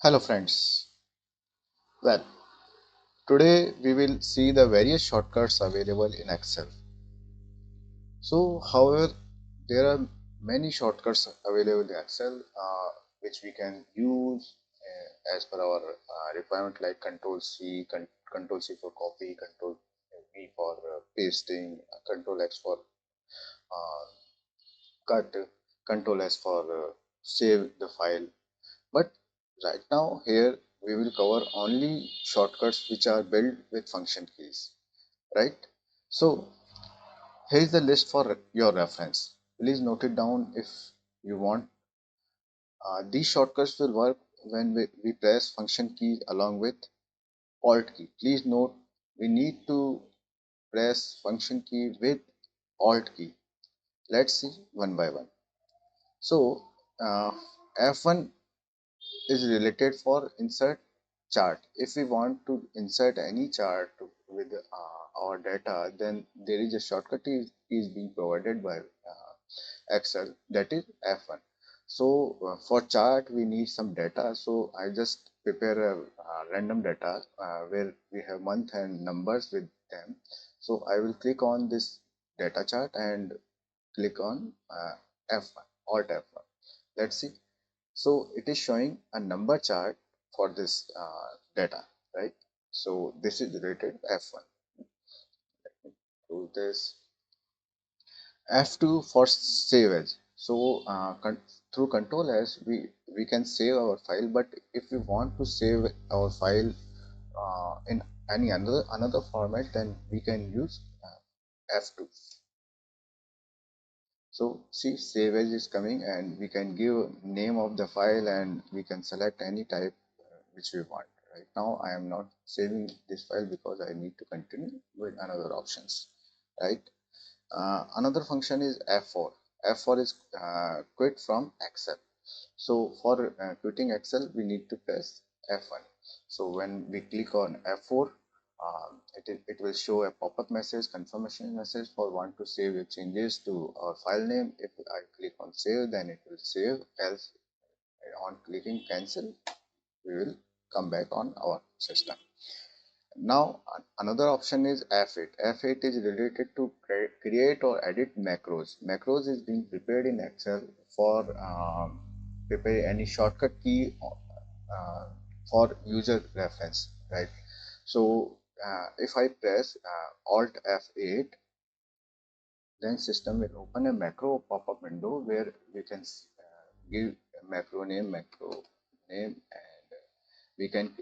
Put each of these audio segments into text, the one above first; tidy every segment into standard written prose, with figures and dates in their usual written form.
Hello friends. Well, today we will see the various shortcuts available in Excel. So, however, there are many shortcuts available in Excel which we can use as per our requirement, like Control C, Control C for copy, Control V for pasting, Control X for uh, cut, Control S for save the file. But right now here we will cover only shortcuts which are built with function keys, right? So here is the list for your reference. Please note it down if you want. These shortcuts will work when we press function keys along with alt key. Please note we need to press function key with alt key. Let's see one by one. So uh, F1 is related for insert chart. If we want to insert any chart with our data, then there is a shortcut is being provided by Excel, that is F1. So for chart we need some data, so I just prepare a random data where we have month and numbers with them. So I will click on this data chart and click on F1, alt F1. Let's see. So it is showing a number chart for this data, right? So this is related F1. Do this. F2 for save as. So through Control S we can save our file, but if we want to save our file in any another format, then we can use F2. So see, save as is coming, and we can give name of the file, and we can select any type which we want. Right now I am not saving this file because I need to continue with another options, right? Another function is F4. F4 is quit from Excel. So for quitting Excel we need to press F1. So when we click on F4, it will show a pop-up message, confirmation message for want to save your changes to our file name. If I click on save, then it will save, else on clicking cancel we will come back on our system. Now another option is F8. F8 is related to create or edit macros. Macros is being prepared in Excel for prepare any shortcut key for user reference, right? So if I press Alt F8, then system will open a macro pop-up window where we can give a macro name, and we can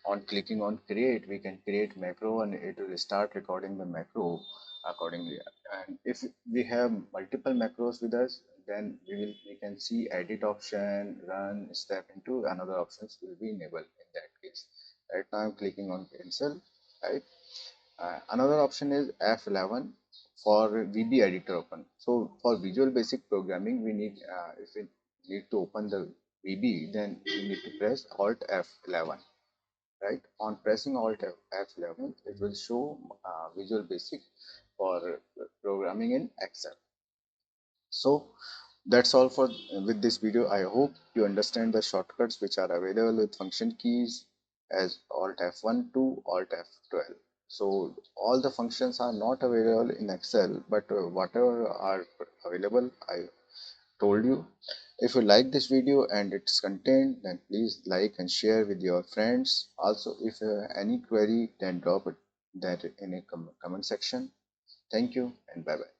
on clicking on create, we can create macro and it will start recording the macro accordingly. And if we have multiple macros with us, then we can see edit option, run, step into another options will be enabled in that case. Right now I'm clicking on cancel, right? Another option is F11 for VB editor open. So for Visual Basic Programming, we need if we need to open the VB, then we need to press Alt F11. Right, on pressing Alt F11, it will show Visual Basic for programming in Excel. So that's all for with this video. I hope you understand the shortcuts which are available with function keys as Alt F1 to Alt F12. So all the functions are not available in Excel, but whatever are available, I told you. If you like this video and its content, then please like and share with your friends. Also, if you have any query, then drop it that in a comment section. Thank you and bye bye.